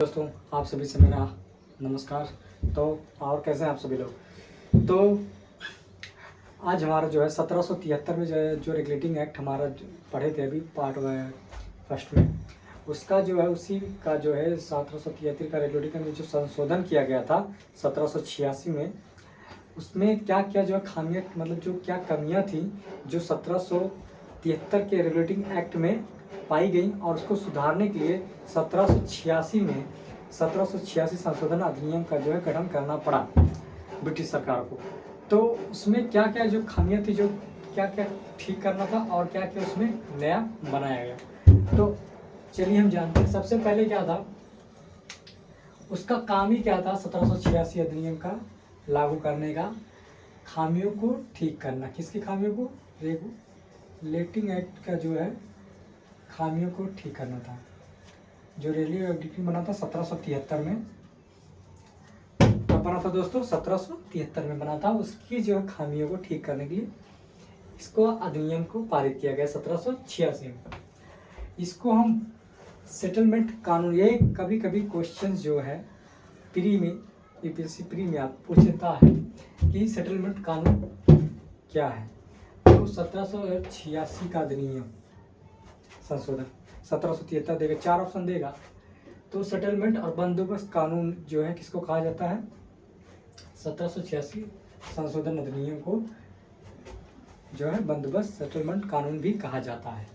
दोस्तों, आप सभी से मेरा नमस्कार। तो और कैसे हैं आप सभी लोग। तो आज हमारा जो है 1773 में जो रेगुलेटिंग एक्ट हमारा पढ़े थे अभी पार्ट फर्स्ट में, उसका जो है उसी का जो है 1773 का रेगुलेटिंग में जो संशोधन किया गया था 1786 में, उसमें क्या क्या जो है खामियाँ, मतलब जो क्या कमियाँ थी जो 1773 के रेगुलेटिंग एक्ट में पाई गई, और उसको सुधारने के लिए 1786 संशोधन अधिनियम का जो है गठन करना पड़ा ब्रिटिश सरकार को। तो उसमें क्या क्या जो खामियां थी, जो क्या क्या ठीक करना था और क्या क्या उसमें नया बनाया गया, तो चलिए हम जानते हैं। सबसे पहले क्या था, उसका काम ही क्या था 1786 अधिनियम का लागू करने का, खामियों को ठीक करना। किसकी खामियों को? रेगुलेटिंग एक्ट का जो है खामियों को ठीक करना था। जो रेलवे एडिक्ट बना था 1773 में, कब बना था दोस्तों? 1773 में बना था। उसकी जो है खामियों को ठीक करने के लिए इसको अधिनियम को पारित किया गया 1786 में। इसको हम सेटलमेंट कानून, ये कभी कभी क्वेश्चन जो है प्री में, यूपीएससी प्री में आप पूछता है कि सेटलमेंट कानून क्या है। तो 1786 का अधिनियम संशोधन 1773 देगा, 4 ऑप्शन देगा। तो सेटलमेंट और बंदोबस्त कानून जो है किसको कहा जाता है? 1786 संशोधन अधिनियम को जो है बंदोबस्त सेटलमेंट कानून भी कहा जाता है।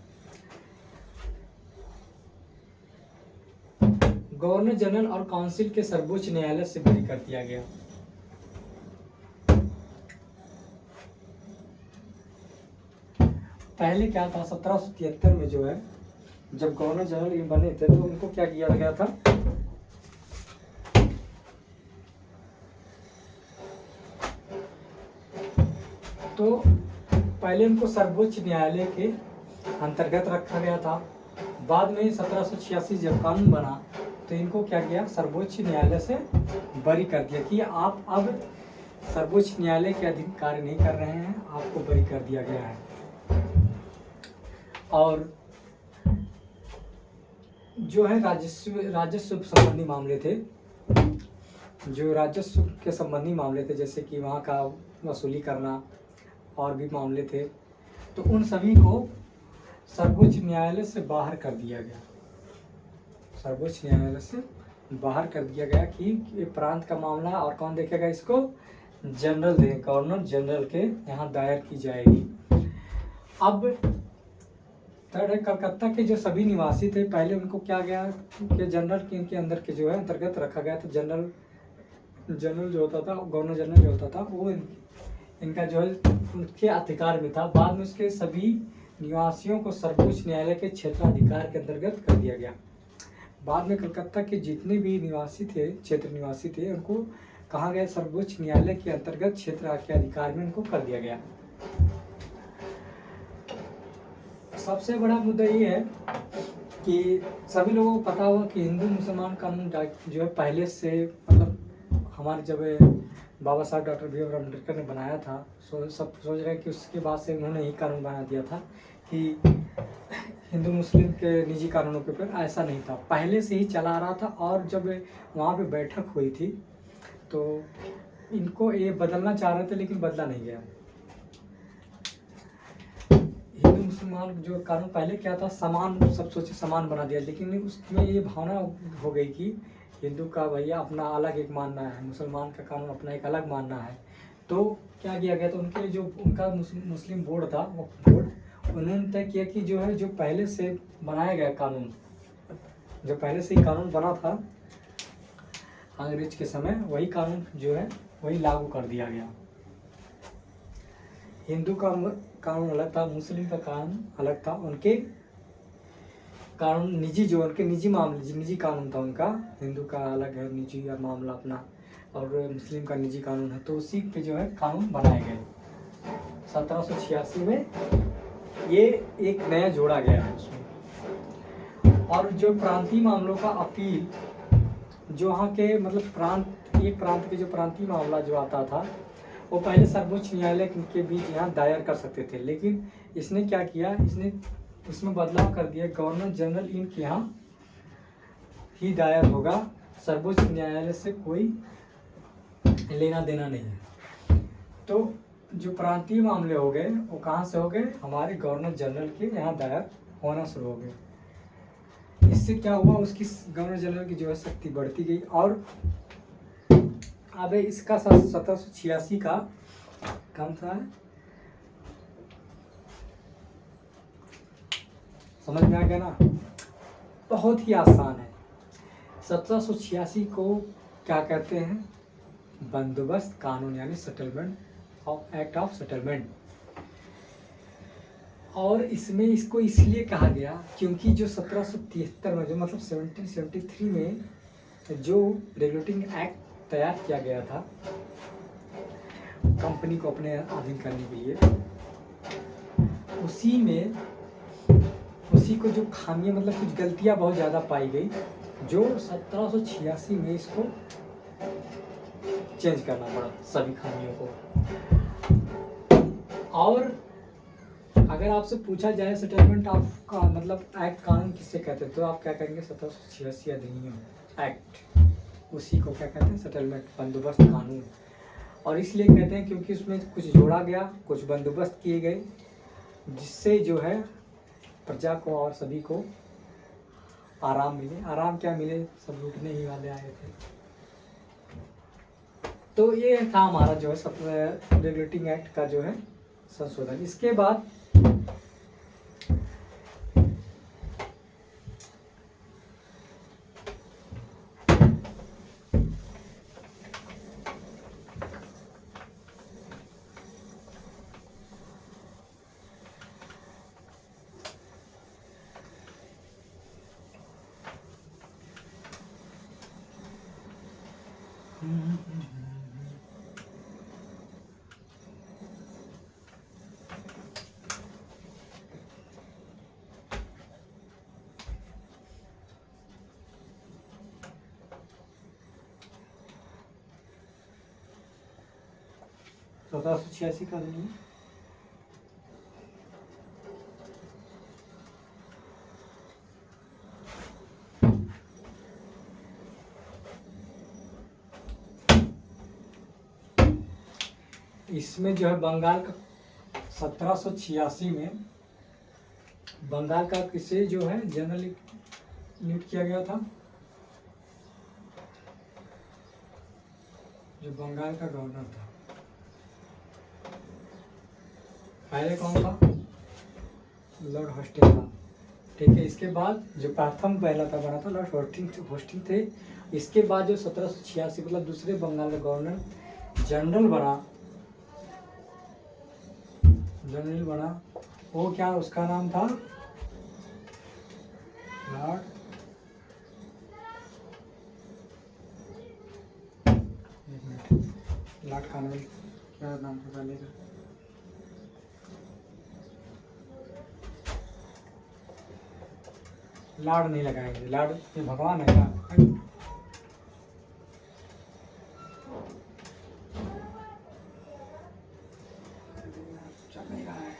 गवर्नर जनरल और काउंसिल के सर्वोच्च न्यायालय से बरी कर दिया गया। पहले क्या था 1773 में जो है, जब गवर्नर जनरल बने थे तो उनको क्या किया गया था? तो पहले उनको सर्वोच्च न्यायालय के अंतर्गत रखा गया था। बाद में 1786 जब कानून बना तो इनको क्या किया? सर्वोच्च न्यायालय से बरी कर दिया कि आप अब सर्वोच्च न्यायालय के अधीन कार्य नहीं कर रहे हैं, आपको बरी कर दिया गया है। और जो है राजस्व संबंधी मामले थे, जो राजस्व के संबंधी मामले थे, जैसे कि वहाँ का वसूली करना और भी मामले थे, तो उन सभी को सर्वोच्च न्यायालय से बाहर कर दिया गया। सर्वोच्च न्यायालय से बाहर कर दिया गया कि ये प्रांत का मामला और कौन देखेगा इसको? जनरल दे, गवर्नर जनरल के यहाँ दायर की जाएगी। अब थर्ड है, कलकत्ता के जो सभी निवासी थे पहले उनको क्या गया कि जनरल के इनके अंदर के जो है अंतर्गत रखा गया। तो जनरल जो होता था, गवर्नर जनरल जो होता था, वो इनका जो है उनके अधिकार में था। बाद में उसके सभी निवासियों को सर्वोच्च न्यायालय के क्षेत्राधिकार के अंतर्गत कर दिया गया। बाद में कलकत्ता के जितने भी क्षेत्र निवासी थे उनको कहा गया सर्वोच्च न्यायालय के अंतर्गत क्षेत्र के अधिकार में उनको कर दिया गया। सबसे बड़ा मुद्दा ये है कि सभी लोगों को पता होगा कि हिंदू मुसलमान कानून जो है पहले से, मतलब हमारे जब बाबा साहब डॉक्टर भीमराव अम्बेडकर ने बनाया था, सब सोच रहे हैं कि उसके बाद से उन्होंने ही कानून बना दिया था कि हिंदू मुस्लिम के निजी कानूनों के ऊपर। ऐसा नहीं था, पहले से ही चला आ रहा था। और जब वहाँ पे बैठक हुई थी तो इनको ये बदलना चाह रहे थे, लेकिन बदला नहीं गया। हिंदू मुसलमान जो कानून पहले क्या था, समान, सब सोचे समान बना दिया, लेकिन उसमें ये भावना हो गई कि हिंदू का भैया अपना अलग एक मानना है, मुसलमान का कानून अपना एक अलग मानना है। तो क्या किया गया, तो उनके जो उनका मुस्लिम बोर्ड था, वो बोर्ड उन्होंने तय किया कि जो है जो पहले से बनाया गया कानून, जो पहले से ही कानून बना था अंग्रेज के समय, वही कानून जो है वही लागू कर दिया गया। हिंदू का कानून अलग था, मुस्लिम का कानून अलग था। उनके कानून निजी, जो उनके निजी मामले, निजी कानून था उनका। हिंदू का अलग है निजी मामला अपना, और मुस्लिम का निजी कानून है। तो उसी पे जो है कानून बनाए गए 1786 में। ये एक नया जोड़ा गया है उसमें। और जो प्रांतीय मामलों का अपील, जो वहाँ के मतलब एक प्रांत के जो प्रांतीय मामला जो आता था, वो पहले सर्वोच्च न्यायालय के बीच यहाँ दायर कर सकते थे, लेकिन इसने क्या किया, इसने उसमें बदलाव कर दिया। गवर्नर जनरल इनके यहाँ ही दायर होगा, सर्वोच्च न्यायालय से कोई लेना देना नहीं है। तो जो प्रांतीय मामले हो गए वो कहाँ से हो गए, हमारे गवर्नर जनरल के यहाँ दायर होना शुरू हो गए। इससे क्या हुआ, उसकी गवर्नर जनरल की जो है शक्ति बढ़ती गई। और अब इसका 1786 का कम था, समझ में आ गया ना, बहुत ही आसान है। 1786 को क्या कहते हैं, बंदोबस्त कानून यानी settlement of act of settlement. और इसमें इसको इसलिए कहा गया क्योंकि जो 1773 में, जो मतलब 1773 में जो रेगुलेटिंग एक्ट तैयार किया गया था कंपनी को अपने अधीन करने के लिए, उसी को जो खामियां मतलब कुछ गलतियां बहुत ज़्यादा पाई गई, जो 1786 में इसको चेंज करना पड़ा सभी खामियों को। और अगर आपसे पूछा जाए सेटलमेंट ऑफ का मतलब एक्ट कानून किससे कहते हैं, तो आप क्या कहेंगे, 1786 अधिनियम एक्ट, उसी को क्या कहते हैं, सेटलमेंट बंदोबस्त कानून। और इसलिए कहते हैं क्योंकि उसमें कुछ जोड़ा गया, कुछ बंदोबस्त किए गए, जिससे जो है प्रजा को और सभी को आराम मिले। आराम क्या मिले, सब लूटने ही वाले आए थे। तो ये था हमारा जो है रेगुलेटिंग एक्ट का जो है संशोधन। इसके बाद तो 1786 का अधिनियम इसमें जो है बंगाल का 1786 में बंगाल का किसे जो है जनरल नियुक्त किया गया था, जो बंगाल का गवर्नर था पहले कौन था, लॉर्ड हॉस्टिंग था। ठीक है, इसके बाद जो प्रथम पहला था बना था लॉर्ड हॉस्टिंग थे। इसके बाद जो 1786 मतलब दूसरे बंगाल का गवर्नर जनरल बना, वो क्या उसका नाम था, लॉर्ड कॉर्नवेल, क्या नाम था पहले का, लाड नहीं लगाएंगे, लाड ये भगवान है ना। चल नहीं रहा है।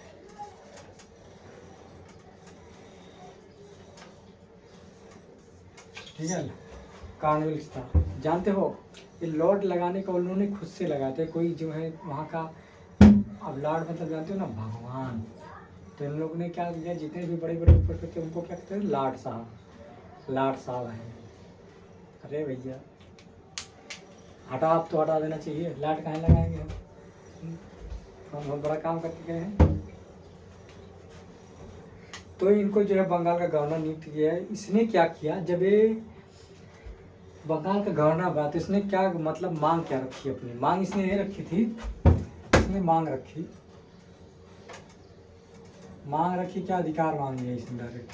ठीक है, कॉर्नवेल था, जानते हो ये लॉर्ड लगाने का उन्होंने खुद से लगाते, कोई जो है वहाँ का, अब लॉर्ड मतलब जानते हो ना भगवान, तो इन लोग ने क्या किया, जितने भी बड़े बड़े ऊपर करते उनको क्या कहते हैं, लाड साहब हैं। अरे भैया हटा, आप तो हटा देना चाहिए, लाड कहाँ लगाएंगे हम बहुत बड़ा काम करके गए हैं। तो इनको जो है बंगाल का गवर्नर नियुक्त किया है। इसने क्या किया, जब ये बंगाल का गवर्नर बना तो इसने क्या मतलब मांग क्या रखी, अपनी मांग इसने ये रखी थी, इसने मांग रखी क्या, अधिकार मांग लिया इसने, डायरेक्ट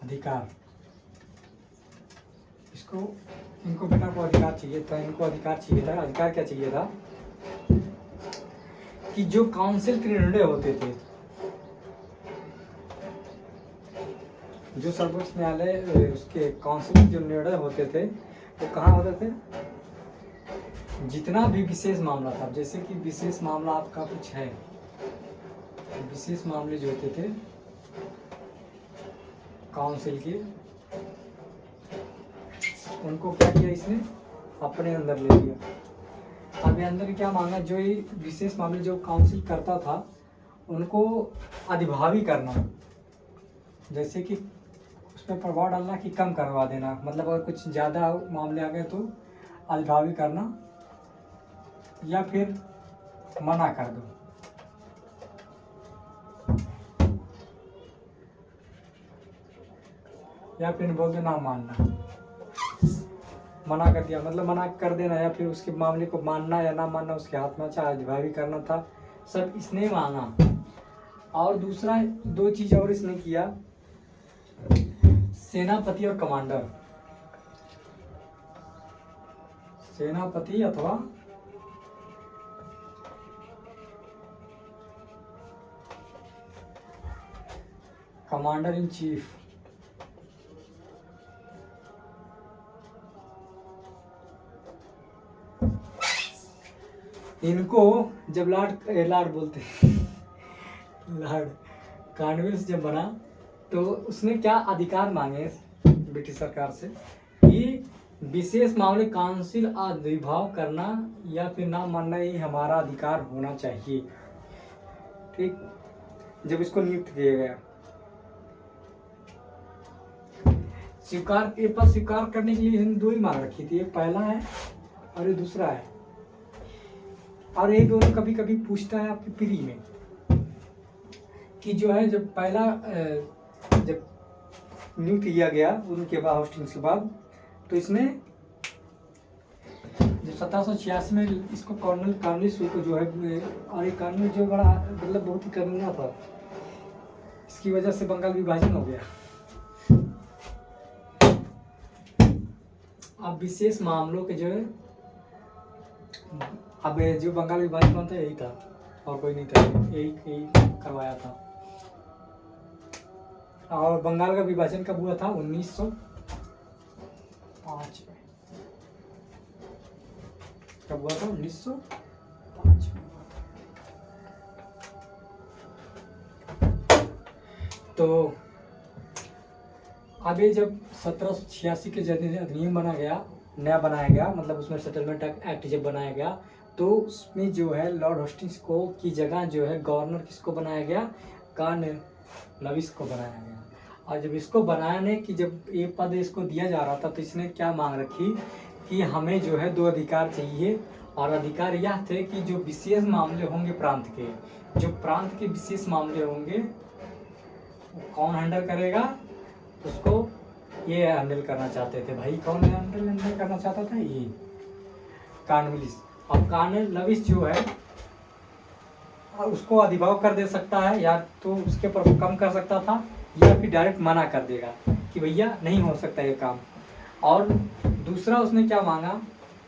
अधिकार। इनको बेटा को अधिकार चाहिए था, अधिकार क्या चाहिए था कि जो काउंसिल के निर्णय होते थे, जो सर्वोच्च न्यायालय उसके काउंसिल के जो निर्णय होते थे वो कहाँ होते थे, जितना भी विशेष मामला था, जैसे कि विशेष मामला आपका कुछ है, विशेष मामले जो होते थे काउंसिल के उनको क्या किया इसने, अपने अंदर ले लिया। अब ये अंदर क्या मांगा, जो ये विशेष मामले जो काउंसिल करता था उनको अधिभावी करना, जैसे कि उसमें प्रभाव डालना कि कम करवा देना, मतलब अगर कुछ ज़्यादा मामले आ गए तो अधिभावी करना या फिर मना कर दो। या फिर बोल दो ना मानना, मना कर दिया मतलब मना कर देना, या फिर उसके मामले को मानना या ना मानना उसके हाथ में, चाहे अधिभावी करना था, सब इसने मांगा। और दूसरा दो चीज और इसने किया, सेनापति और कमांडर, सेनापति अथवा कमांडर इन चीफ, इनको जब लॉर्ड बोलते लॉर्ड कॉर्नवालिस जब बना तो उसने क्या अधिकार मांगे ब्रिटिश सरकार से कि विशेष मामले काउंसिल अधिभाव करना या फिर ना मानना ही हमारा अधिकार होना चाहिए। ठीक, जब इसको नियुक्त किया गया, ये पद स्वीकार करने के लिए दो ही मांग रखी थी, एक पहला है और ये दूसरा है। और ये दोनों कभी कभी पूछता है आपकी प्री में कि जो है जब पहला जब नियुक्त किया गया उनके बाद होस्टिंग्स के बाद, तो इसने जब 1786 में इसको कर्नल कॉर्नवालिस को जो है, और ये कर्नल जो बड़ा मतलब बहुत ही कमीना था, इसकी वजह से बंगाल विभाजन हो गया। अब विशेष मामलों के जो है, अब जो बंगाल विभाजन कौन था, यही था और कोई नहीं था, यही करवाया था। और बंगाल का विभाजन कब हुआ था, 1905 में। कब हुआ था, 1905 में हुआ था। तो अब ये जब 1786 के अधिनियम बना गया, नया बनाया गया, मतलब उसमें सेटलमेंट एक्ट जब बनाया गया, तो उसमें जो है लॉर्ड होस्टिंग्स को की जगह जो है गवर्नर किसको बनाया गया, कॉर्नवालिस को बनाया गया। और जब इसको बनाने की जब ये पद इसको दिया जा रहा था, तो इसने क्या मांग रखी कि हमें जो है दो अधिकार चाहिए, और अधिकार यह थे कि जो विशेष मामले होंगे प्रांत के, जो प्रांत के विशेष मामले होंगे कौन हैंडल करेगा, उसको ये हैंडल करना चाहते थे भाई। कौन हैंडल करना चाहता था, ये कॉर्नवालिस। अब कॉर्नवालिस जो है उसको अधिभाव कर दे सकता है, या तो उसके ऊपर कम कर सकता था, या फिर डायरेक्ट मना कर देगा कि भैया नहीं हो सकता ये काम। और दूसरा उसने क्या मांगा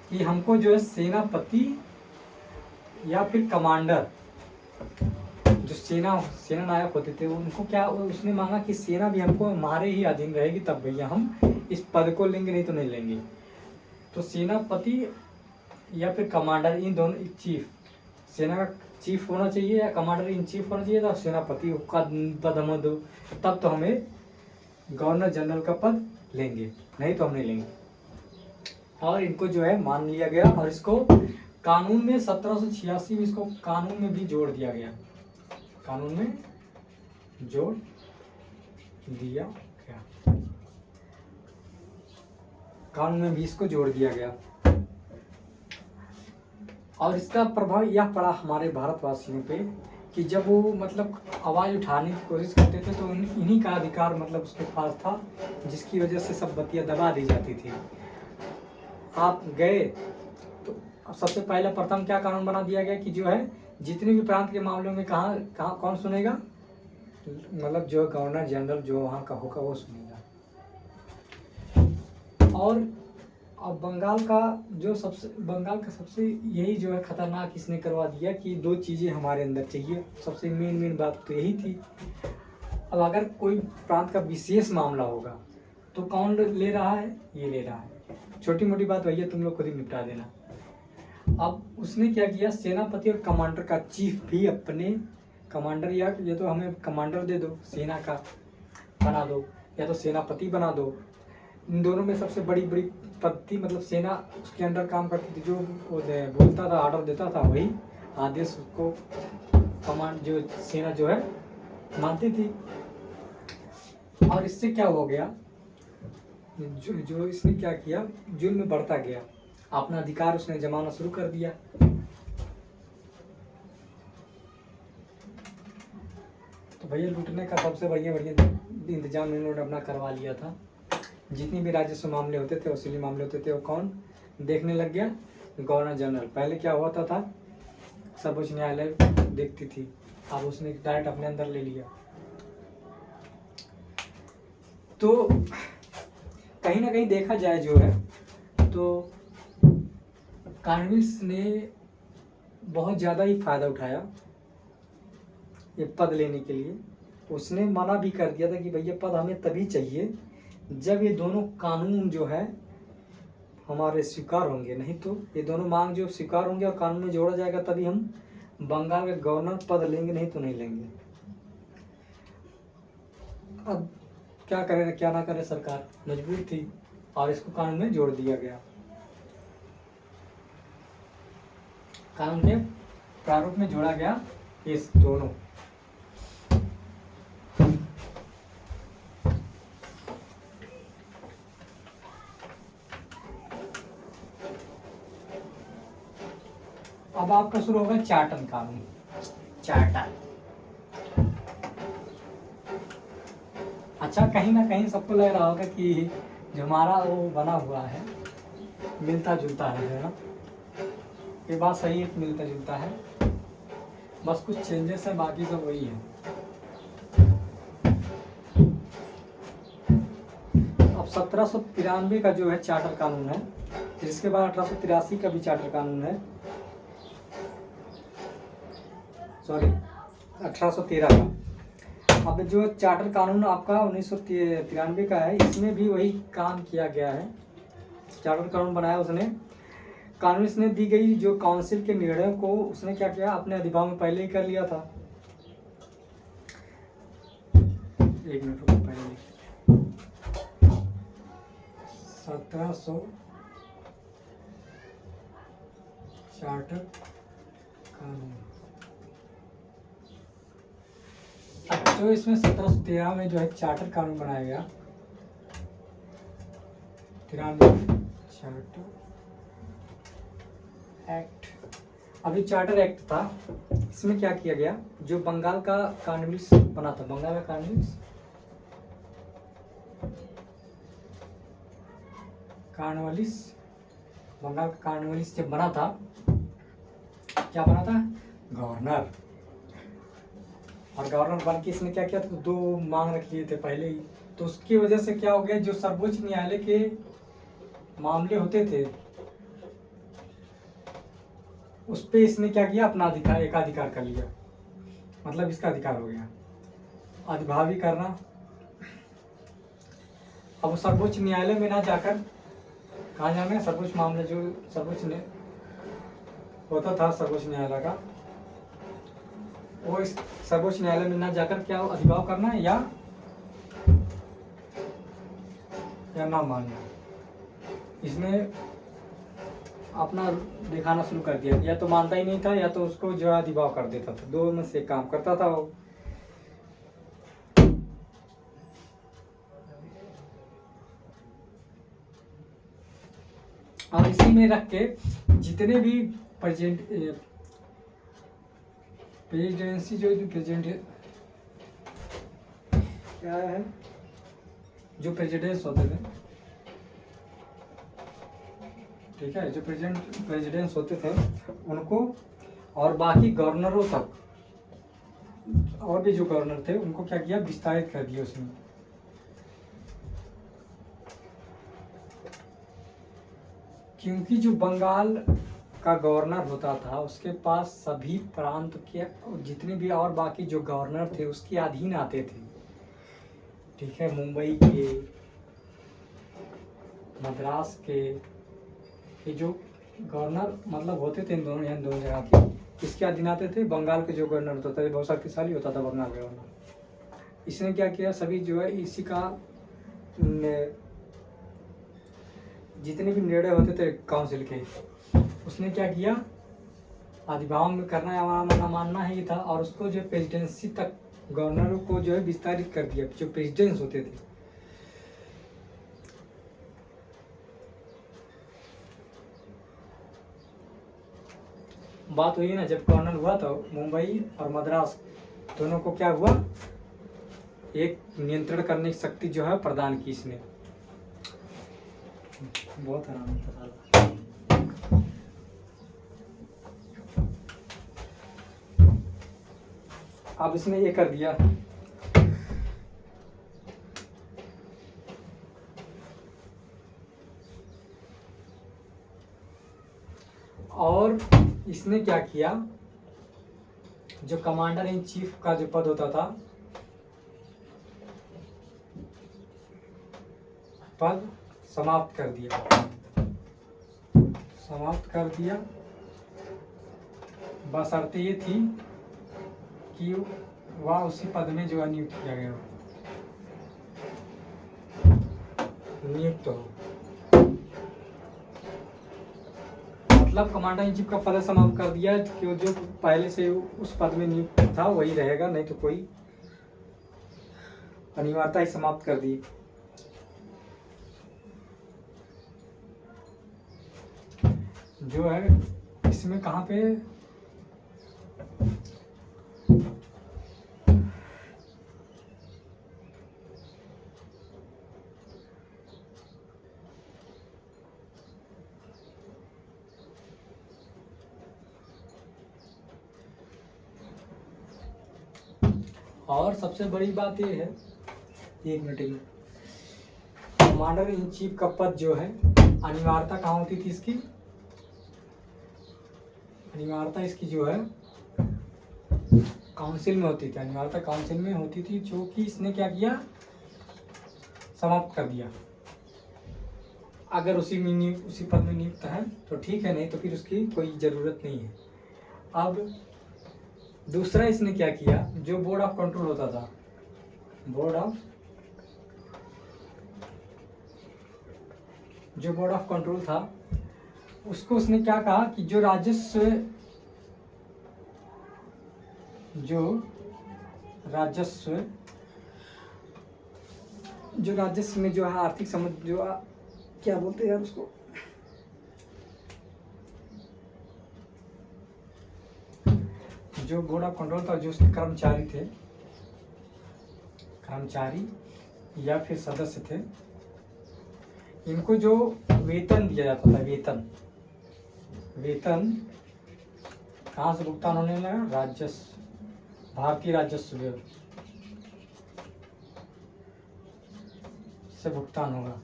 कि हमको जो है सेनापति या फिर कमांडर, जो सेना नायक होते थे उनको क्या उसने मांगा कि सेना भी हमको हमारे ही अधीन रहेगी, तब भैया हम इस पद को लेंगे, नहीं तो नहीं लेंगे। तो सेनापति या फिर कमांडर, इन दोनों, चीफ, सेना का चीफ होना चाहिए या कमांडर इन चीफ होना चाहिए, तो सेनापति का पद हमें दो, तब तो हमें गवर्नर जनरल का पद लेंगे, नहीं तो हम नहीं लेंगे। और इनको जो है मान लिया गया, और इसको कानून में 1786 में इसको कानून में भी जोड़ दिया गया, कानून में जोड़ दिया गया, कानून में भी इसको जोड़ दिया गया। और इसका प्रभाव यह पड़ा हमारे भारतवासियों पे कि जब वो मतलब आवाज़ उठाने की कोशिश करते थे, तो इन्हीं का अधिकार मतलब उसके पास था, जिसकी वजह से सब बत्तियां दबा दी जाती थी। आप गए तो सबसे पहले प्रथम क्या कानून बना दिया गया कि जो है जितने भी प्रांत के मामलों में कहाँ कौन सुनेगा, मतलब जो गवर्नर जनरल जो वहाँ का होगा वो सुनेगा। और अब बंगाल का सबसे यही जो है खतरनाक इसने करवा दिया कि दो चीज़ें हमारे अंदर चाहिए, सबसे मेन बात तो यही थी। अब अगर कोई प्रांत का विशेष मामला होगा तो कौन ले रहा है, ये ले रहा है, छोटी मोटी बात भैया तुम लोग खुद ही निपटा देना। अब उसने क्या किया, सेनापति और कमांडर का चीफ भी अपने कमांडर, या तो हमें कमांडर दे दो, सेना का बना दो, या तो सेनापति बना दो, इन दोनों में सबसे बड़ी बड़ी पद थी, मतलब सेना उसके अंदर काम करती थी, जो वो बोलता था, ऑर्डर देता था, वही आदेश को कमांड जो सेना जो है मानती थी। और इससे क्या हो गया, जो इसने क्या किया, जुल्म बढ़ता गया, अपना अधिकार उसने जमाना शुरू कर दिया। तो भैया लूटने का सबसे बढ़िया इंतजाम इन्होंने अपना करवा लिया था। जितनी भी राजस्व मामले होते थे, वसूली मामले होते थे, वो कौन देखने लग गया, गवर्नर जनरल। पहले क्या होता था, सर्वोच्च न्यायालय देखती थी, अब उसने डायरेक्ट अपने अंदर ले लिया। तो कहीं ना कहीं देखा जाए जो है, तो कांग्रेस ने बहुत ज़्यादा ही फायदा उठाया ये पद लेने के लिए। उसने मना भी कर दिया था कि भैया पद हमें तभी चाहिए जब ये दोनों कानून जो है हमारे स्वीकार होंगे, नहीं तो ये दोनों मांग जो स्वीकार होंगे और कानून में जोड़ा जाएगा तभी हम बंगाल के गवर्नर पद लेंगे, नहीं तो नहीं लेंगे। अब क्या करें क्या ना करे, सरकार मजबूर थी और इसको कानून में जोड़ दिया गया। कानून के प्रारूप में जोड़ा गया इस दोनों। अब आपका शुरू होगा चार्टर कानून। चार्टर, अच्छा कहीं ना कहीं सबको लग रहा होगा कि जो हमारा वो बना हुआ है मिलता जुलता है ना, ये बात सही है, मिलता जुलता है, बस कुछ चेंजेस है, बाकी सब वही है। अब 1793 का जो है चार्टर कानून है, जिसके बाद 1883 का भी चार्टर कानून है, सॉरी 1813 का। अब जो चार्टर कानून आपका 1993 का है, इसमें भी वही काम किया गया है। चार्टर कानून बनाया उसने, कानून इसने दी गई जो काउंसिल के निर्णय को उसने क्या किया, अपने अधिभाव में पहले ही कर लिया था। एक मिनट रुको, पहले 1700 चार्टर कानून, तो इसमें 1713 में जो है चार्टर कानून बनाया गया, 93 चार्टर एक्ट। अभी चार्टर एक्ट था, इसमें क्या किया गया, जो बंगाल का कॉन्स्टिट्यूशन बना था, बंगाल का बंगाल का कॉन्स्टिट्यूशन जब बना था, क्या बना था, गवर्नर। और गवर्नर बन के इसने क्या किया था, दो मांग रख लिए थे पहले ही। तो उसकी वजह से क्या हो गया, जो सर्वोच्च न्यायालय के मामले होते थे उस पे इसने क्या किया, अपना अधिकार एकाधिकार कर लिया, मतलब इसका अधिकार हो गया अधिभावी करना। अब सर्वोच्च न्यायालय में ना जाकर कहाँ जाना है, सर्वोच्च मामले जो सर्वोच्च ने होता था सर्वोच्च न्यायालय का, वो इस सर्वोच्च न्यायालय में ना जाकर क्या अधिभाव करना है या ना मानना। इसने अपना दिखाना शुरू कर दिया, या तो मानता ही नहीं था या तो उसको जो अधिभाव कर देता था, दो में से काम करता था वो। और इसी में रख के जितने भी प्रेसिडेंसी जो प्रेजेंट क्या है, जो प्रेसिडेंस होते थे, ठीक है, जो प्रेसिडेंस होते थे उनको और बाकी गवर्नरों तक, और भी जो गवर्नर थे उनको क्या किया, विस्तारित कर दिया उसमें। क्योंकि जो बंगाल का गवर्नर होता था उसके पास सभी प्रांत के जितने भी और बाकी जो गवर्नर थे उसके अधीन आते थे, ठीक है, मुंबई के, मद्रास के, ये जो गवर्नर मतलब होते थे इन दोनों जगह के, किसके अधीन आते थे, बंगाल के जो गवर्नर होता था, बहुत शक्तिशाली होता था बंगाल का गवर्नर। इसने क्या किया, सभी जो है इसी का जितने भी निर्णय होते थे काउंसिल के, उसने क्या किया, अधिभाव में करना है हमारा मानना ही था, और उसको जो प्रेसिडेंसी तक गवर्नर को जो है विस्तारित कर दिया, जो प्रेसिडेंट्स होते थे। बात हुई ना, जब गवर्नर हुआ तो मुंबई और मद्रास दोनों को क्या हुआ, एक नियंत्रण करने की शक्ति जो है प्रदान की इसने। बहुत आराम था। अब इसने ये कर दिया, और इसने क्या किया, जो कमांडर इन चीफ का जो पद होता था, पद समाप्त कर दिया, समाप्त कर दिया। बशर्ते ये थी कि वह उसी पद में जो है नियुक्त किया गया, नियुक्त हो। मतलब कमांडर इन चीफ का पद समाप्त कर दिया कि जो पहले से उस पद में नियुक्त था वही रहेगा, नहीं तो कोई अनिवार्यता ही समाप्त कर दी। जो है इसमें कहाँ पे और सबसे बड़ी बात ये है, एक मिनट में, कमांडर इन चीफ का पद जो है अनिवार्यता कहाँ होती थी इसकी, अनिवार्यता इसकी जो है काउंसिल में होती थी, अनिवार्यता काउंसिल में होती थी, जो कि इसने क्या किया, समाप्त कर दिया। अगर उसी पद में नियुक्त है तो ठीक है, नहीं तो फिर उसकी कोई ज़रूरत नहीं है। अब दूसरा इसने क्या किया, जो बोर्ड ऑफ कंट्रोल होता था, बोर्ड ऑफ कंट्रोल था, उसको उसने क्या कहा कि जो राजस्व में जो है आर्थिक समझ जो क्या बोलते हैं यार उसको, जो बोर्ड ऑफ कंट्रोल था, जो उसके कर्मचारी या फिर सदस्य थे, इनको जो वेतन दिया जाता था, वेतन कहाँ से भुगतान होने लगा, राजस्व, भारतीय राजस्व से भुगतान होगा।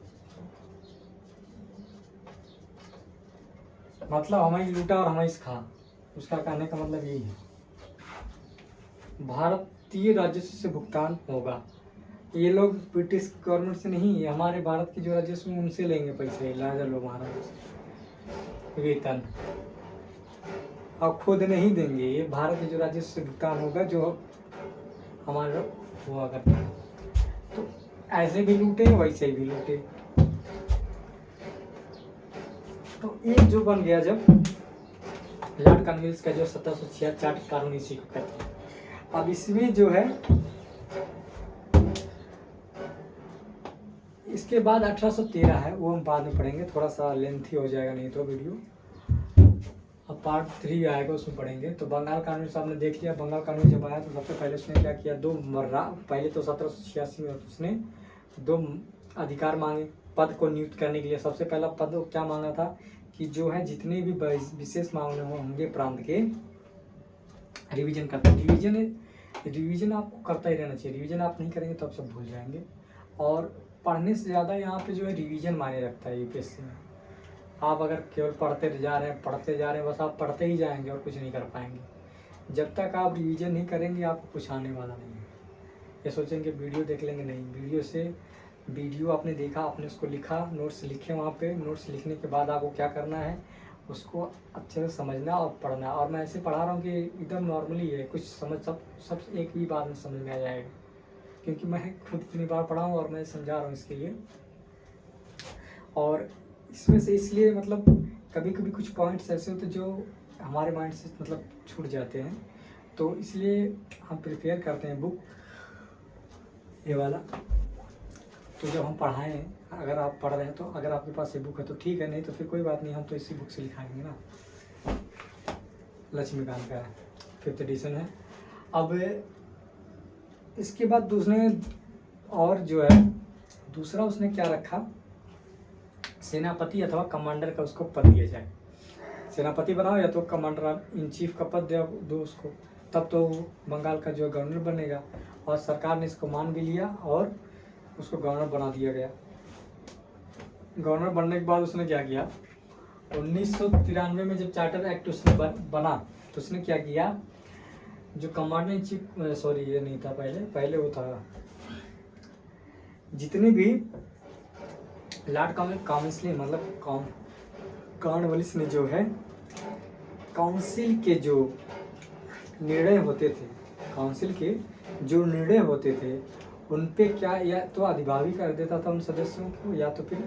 मतलब हमें लूटा और हमें खा, उसका कहने का मतलब यही है, भारतीय राजस्व से भुगतान होगा। ये लोग ब्रिटिश गवर्नमेंट से नहीं, हमारे भारत की जो राजस्व उनसे लेंगे पैसे, लाजा लोग महाराज वेतन, अब खुद नहीं देंगे, ये भारत के जो राजस्व से भुगतान होगा जो हमारे हुआ करता है। तो ऐसे भी लूटे वैसे भी लूटे। तो एक जो बन गया जब लॉर्ड कॉर्नवालिस का जो 1766 कानून इसी को कहते हैं। अब इसमें जो है इसके बाद 1813 है, वो हम बाद में पढ़ेंगे, थोड़ा सा लेंथी हो जाएगा नहीं तो वीडियो। अब पार्ट 3 आएगा, उसमें पढ़ेंगे। तो बंगाल कानून साहब ने देख लिया, बंगाल कानून जब आया तो सबसे पहले उसने क्या किया, पहले तो 1786 में उसने 2 अधिकार मांगे पद को नियुक्त करने के लिए। सबसे पहला पद क्या मांगा था कि जो है जितने भी विशेष मामले होंगे प्रांत के, रिवीजन करता है। रिवीजन आपको करता ही रहना चाहिए, रिवीजन आप नहीं करेंगे तो आप सब भूल जाएंगे। और पढ़ने से ज़्यादा यहाँ पे जो है रिवीजन माने रखता है यूपीएससी में। आप अगर केवल पढ़ते जा रहे हैं, बस आप पढ़ते ही जाएंगे और कुछ नहीं कर पाएंगे। जब तक आप रिवीजन नहीं करेंगे आपको कुछ आने वाला नहीं है। ये सोचेंगे वीडियो देख लेंगे, नहीं, वीडियो आपने देखा, आपने उसको लिखा, नोट्स लिखे, वहाँ पे नोट्स लिखने के बाद आपको क्या करना है, उसको अच्छे से समझना और पढ़ना। और मैं ऐसे पढ़ा रहा हूँ कि एकदम नॉर्मली है, कुछ सब एक भी बात में समझ में आ जाएगा, क्योंकि मैं खुद इतनी बार पढ़ा हूँ और मैं समझा रहा हूँ इसके लिए। और इसमें से इसलिए मतलब कभी कभी कुछ पॉइंट्स ऐसे होते जो हमारे माइंड से मतलब छूट जाते हैं, तो इसलिए हम प्रिपेयर करते हैं बुक ये वाला। तो जब हम पढ़ाएं, अगर आप पढ़ रहे हैं तो अगर आपके पास ये बुक है तो ठीक है, नहीं तो फिर कोई बात नहीं, हम तो इसी बुक से लिखाएंगे ना। लक्ष्मीकांत का 5th एडिशन है। अब इसके बाद दूसरे और जो है दूसरा उसने क्या रखा, सेनापति अथवा कमांडर का उसको पद दिया जाए। सेनापति बनाओ या तो कमांडर इन चीफ का पद दो उसको, तब तो वो बंगाल का जो गवर्नर बनेगा। और सरकार ने इसको मान भी लिया और उसको गवर्नर बना दिया गया। गवर्नर बनने के बाद उसने क्या किया, 1993 में जब चार्टर एक्ट उसने बना तो उसने क्या किया, जो कमांडर इन चीफ, सॉरी ये नहीं था पहले वो था, जितने भी लॉर्ड काउंसिल मतलब कॉर्नवालिस ने जो है काउंसिल के जो निर्णय होते थे, काउंसिल के जो निर्णय होते थे उन पे क्या या तो अधिभावी कर देता था उन सदस्यों को, या तो फिर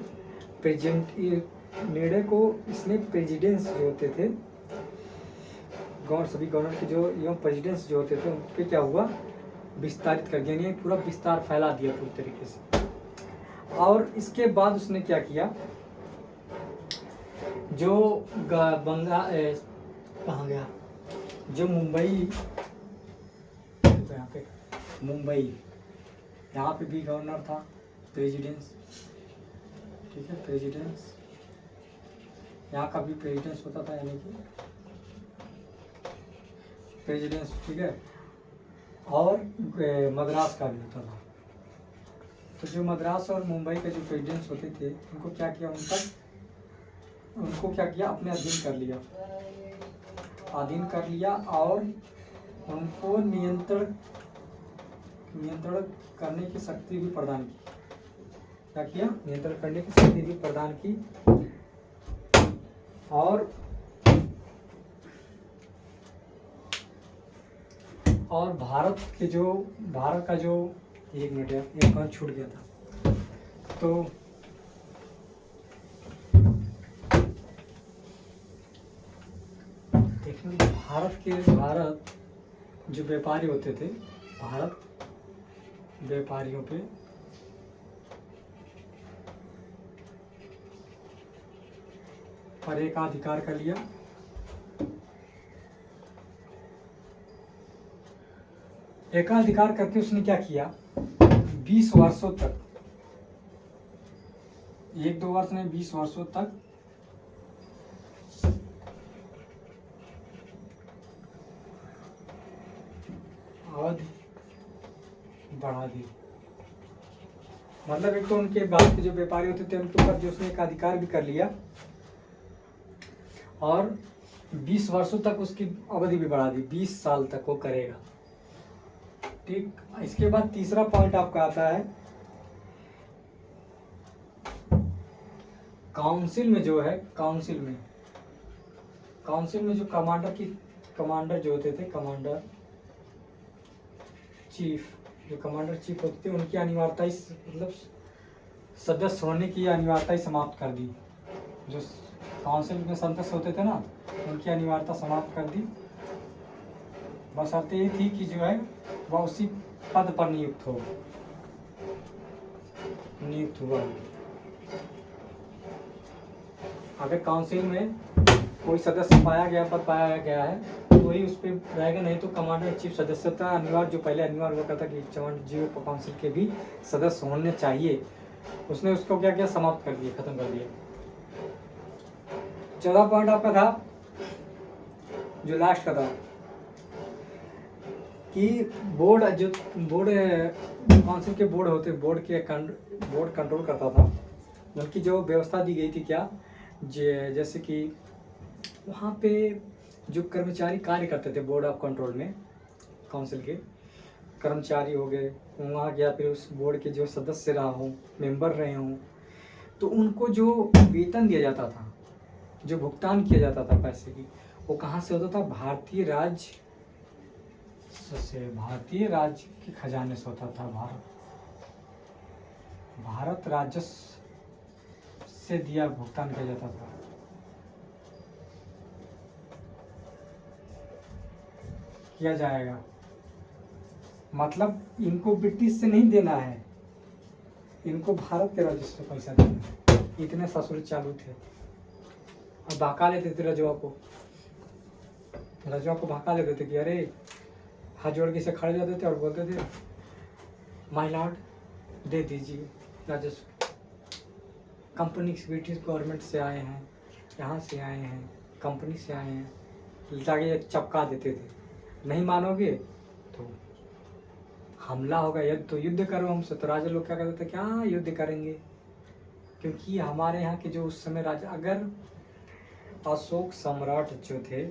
प्रेजेंट निर्णय को इसने प्रेसिडेंस जो होते थे सभी गवर्नर के जो एवं प्रेसिडेंस जो होते थे उन पे क्या हुआ, विस्तारित कर दिया, यानी पूरा विस्तार फैला दिया पूरी तरीके से। और इसके बाद उसने क्या किया, जो कहाँ गया, जो मुंबई यहाँ पे भी गवर्नर था, प्रेसिडेंस, ठीक है, प्रेसिडेंस यहाँ का भी प्रेसिडेंस होता था, यानी कि प्रेसिडेंस, ठीक है। और मद्रास का भी होता था। तो जो मद्रास और मुंबई के जो प्रेसिडेंट्स होते थे उनको क्या किया, उनको क्या किया, अपने अधीन कर लिया और उनको नियंत्रण करने की शक्ति भी प्रदान की। क्या किया, नियंत्रण करने की शक्ति भी प्रदान की। और भारत का जो एक मिनट यार, एक पॉइंट छूट गया था, तो देखिए भारत जो व्यापारी होते थे, भारत व्यापारियों पे पर एकाधिकार कर लिया। एकाधिकार करके उसने क्या किया, 20 वर्षों तक, 1-2 वर्ष में 20 वर्षों तक अवधि बढ़ा दी। मतलब एक तो उनके बाद के जो व्यापारी होते थे उनके ऊपर जो उसने एक अधिकार भी कर लिया और 20 वर्षों तक उसकी अवधि भी बढ़ा दी, 20 साल तक वो करेगा, ठीक। इसके बाद तीसरा पॉइंट आपका आता है, काउंसिल में जो है, काउंसिल में जो कमांडर जो होते थे, कमांडर चीफ होते थे, उनकी अनिवार्यता मतलब सदस्य होने की अनिवार्यता ही समाप्त कर दी। जो काउंसिल में सदस्य होते थे ना, उनकी अनिवार्यता समाप्त कर दी। बस अर्थ ये थी कि जो है वह उसी पद पर नियुक्त हुआ। अगर काउंसिल में कोई सदस्य पद पाया गया है तो ही उस पर रहेगा, नहीं तो कमांडर चीफ सदस्यता अनिवार्य, जो पहले अनिवार्य हुआ करता कि काउंसिल के भी सदस्य होने चाहिए, उसने उसको क्या किया, समाप्त कर दिया, खत्म कर दिया। 14 पॉइंट आपका था, जो लास्ट का था कि बोर्ड काउंसिल के बोर्ड कंट्रोल करता था। उनकी जो व्यवस्था दी गई थी क्या, जैसे कि वहाँ पे जो कर्मचारी कार्य करते थे बोर्ड ऑफ कंट्रोल में, काउंसिल के कर्मचारी हो गए वहाँ, या फिर उस बोर्ड के जो सदस्य रहा हो, मेंबर रहे हों, तो उनको जो वेतन दिया जाता था, जो भुगतान किया जाता था पैसे की, वो कहाँ से होता था, भारतीय राज्य के खजाने से होता था। भारत राजस्व से दिया भुगतान किया जाता था। किया जाएगा, मतलब इनको ब्रिटिश से नहीं देना है, इनको भारत के राजस्व से पैसा देना है। इतने ससुर चालू थे और बहका लेते थे रजवा को। रजवा को बहका लेते थे कि अरे, हाथ जोड़ के से खड़े जाते थे और बोलते थे माय लॉर्ड दे दीजिए राजस्व। कंपनी ब्रिटिश गवर्नमेंट से आए हैं, यहाँ से आए हैं, कंपनी से आए हैं, जाके चपका देते थे। नहीं मानोगे तो हमला होगा, यदि तो युद्ध करो हमसे। तो राजा लोग क्या करते थे, क्या युद्ध करेंगे, क्योंकि हमारे यहाँ के जो उस समय राजा, अगर अशोक सम्राट जो थे,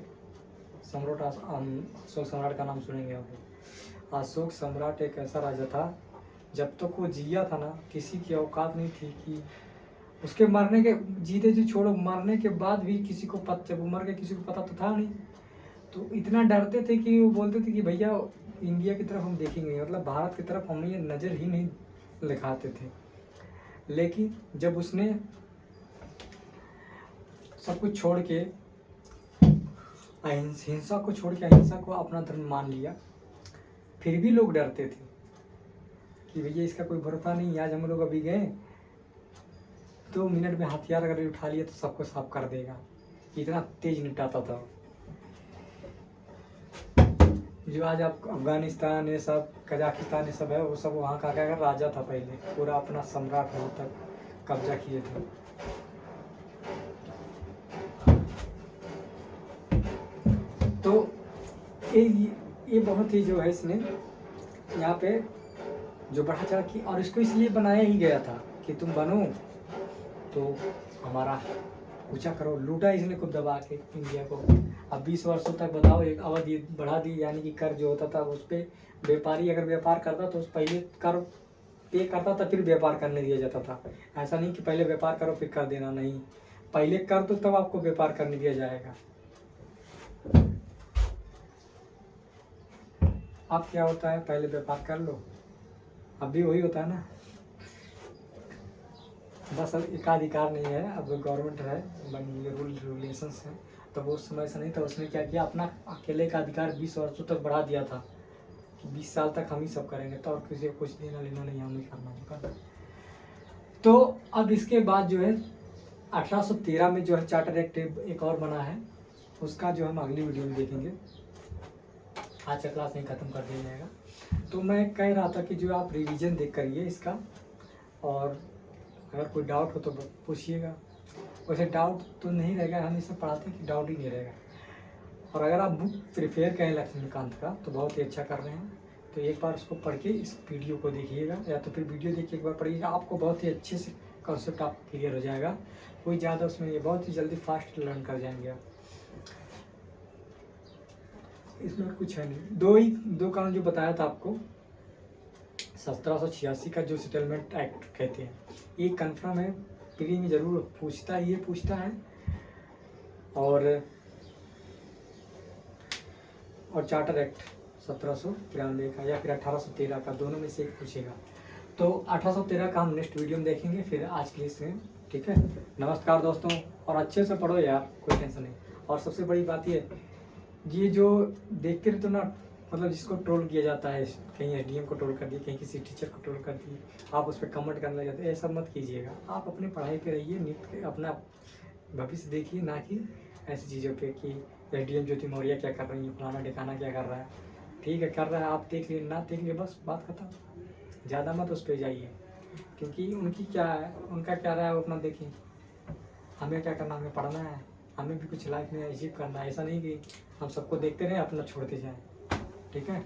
अशोक सम्राट का नाम सुनेंगे आप। अशोक सम्राट एक ऐसा राजा था, जब तक वो जिया था ना, किसी की औकात नहीं थी कि उसके मरने के, जीते जी छोड़ो, मरने के बाद भी किसी को पता, जब वो मर गया किसी को पता तो था नहीं। तो इतना डरते थे कि वो बोलते थे कि भैया इंडिया की तरफ हम देखेंगे, मतलब भारत की तरफ हम ये नज़र ही नहीं दिखाते थे। लेकिन जब उसने सब कुछ छोड़ के, हिंसा को छोड़ के अहिंसा को अपना धर्म मान लिया, फिर भी लोग डरते थे कि भैया इसका कोई भरोसा नहीं। आज हम लोग अभी गए, 2 मिनट में हथियार अगर उठा लिया तो सबको साफ कर देगा, इतना तेज निपटाता था। जो आज आप अफगानिस्तान ये सब, कजाकिस्तान ये सब है, वो सब वहाँ का क्या राजा था पहले, पूरा अपना सम्राट वहाँ तक कब्जा किए थे। तो ये बहुत ही जो है, इसने यहाँ पे जो बढ़ा चढ़ा की, और इसको इसलिए बनाया ही गया था कि तुम बनो तो हमारा ऊंचा करो। लूटा इसने खुद दबा के इंडिया को। अब 20 वर्षों तक बताओ, एक अवधि बढ़ा दी, यानी कि कर जो होता था उस पर व्यापारी अगर व्यापार करता तो उस पहले कर पे करता था, फिर व्यापार करने दिया जाता था। ऐसा नहीं कि पहले व्यापार करो फिर कर देना, नहीं, पहले कर दो तब आपको व्यापार करने दिया जाएगा। अब क्या होता है, पहले व्यापार कर लो, अब भी वही होता है ना, बस अब एकाधिकार नहीं है, अब गवर्नमेंट है बनी, ये रूल रेगुलेशंस हैं। तो वो उस समय ऐसा नहीं था, उसने क्या किया, अपना अकेले का अधिकार 20 वर्षों तक बढ़ा दिया था कि 20 साल तक हम ही सब करेंगे, तो और किसी को कुछ देना लेना नहीं, हम ही करना। तो अब इसके बाद जो है 1813 में जो है चार्टर एक्ट एक और बना है, उसका जो हम अगली वीडियो में देखेंगे। आज का क्लास नहीं ख़त्म कर दिया जाएगा। तो मैं कह रहा था कि जो आप रिवीजन देख करिए इसका, और अगर कोई डाउट हो तो पूछिएगा। वैसे डाउट तो नहीं रहेगा, हम इसे पढ़ाते हैं कि डाउट ही नहीं रहेगा। और अगर आप बुक प्रिपेयर करें लक्ष्मीकांत का तो बहुत ही अच्छा कर रहे हैं, तो एक बार उसको पढ़ के इस वीडियो को देखिएगा, या तो फिर वीडियो देखिए एक बार पढ़िएगा, आपको बहुत ही अच्छे से कॉन्सेप्ट आप क्लियर हो जाएगा। कोई ज़्यादा उसमें ये बहुत ही जल्दी फास्ट लर्न कर जाएंगे आप। इसमें कुछ है नहीं, दो कानून जो बताया था आपको, 1786 का जो सेटलमेंट एक्ट कहते हैं, ये कन्फर्म है, प्री में जरूर पूछता है। और चार्टर एक्ट 1793 का या फिर 1813 का, दोनों में से एक पूछेगा। तो 1813 का हम नेक्स्ट वीडियो में देखेंगे। फिर आज के लिए इसमें, ठीक है, नमस्कार दोस्तों, और अच्छे से पढ़ो यार, कोई टेंशन नहीं। और सबसे बड़ी बात ये जो देखते रहते ना, मतलब जिसको ट्रोल किया जाता है, कहीं एसडीएम को ट्रोल कर दिए, कहीं किसी टीचर को ट्रोल कर दिए, आप उस पर कमेंट करने लग जाते हैं, ऐसा मत कीजिएगा। आप अपनी पढ़ाई पे रहिए, नीट अपना भविष्य देखिए, ना कि ऐसी चीज़ों पे कि एसडीएम ज्योति मौर्य क्या कर रही है, फलाना ठिकाना क्या कर रहा है। ठीक है, कर रहा है, आप देख लिए, ना देख लिए, बस बात खत्म। ज़्यादा मत उस पर जाइए, क्योंकि उनकी क्या है, उनका क्या रहा है वो अपना देखिए। हमें क्या करना, हमें पढ़ना है, हमें भी कुछ लाइफ में अचीव करना है। ऐसा नहीं कि हम सबको देखते रहें अपना छोड़ते जाएं। ठीक है।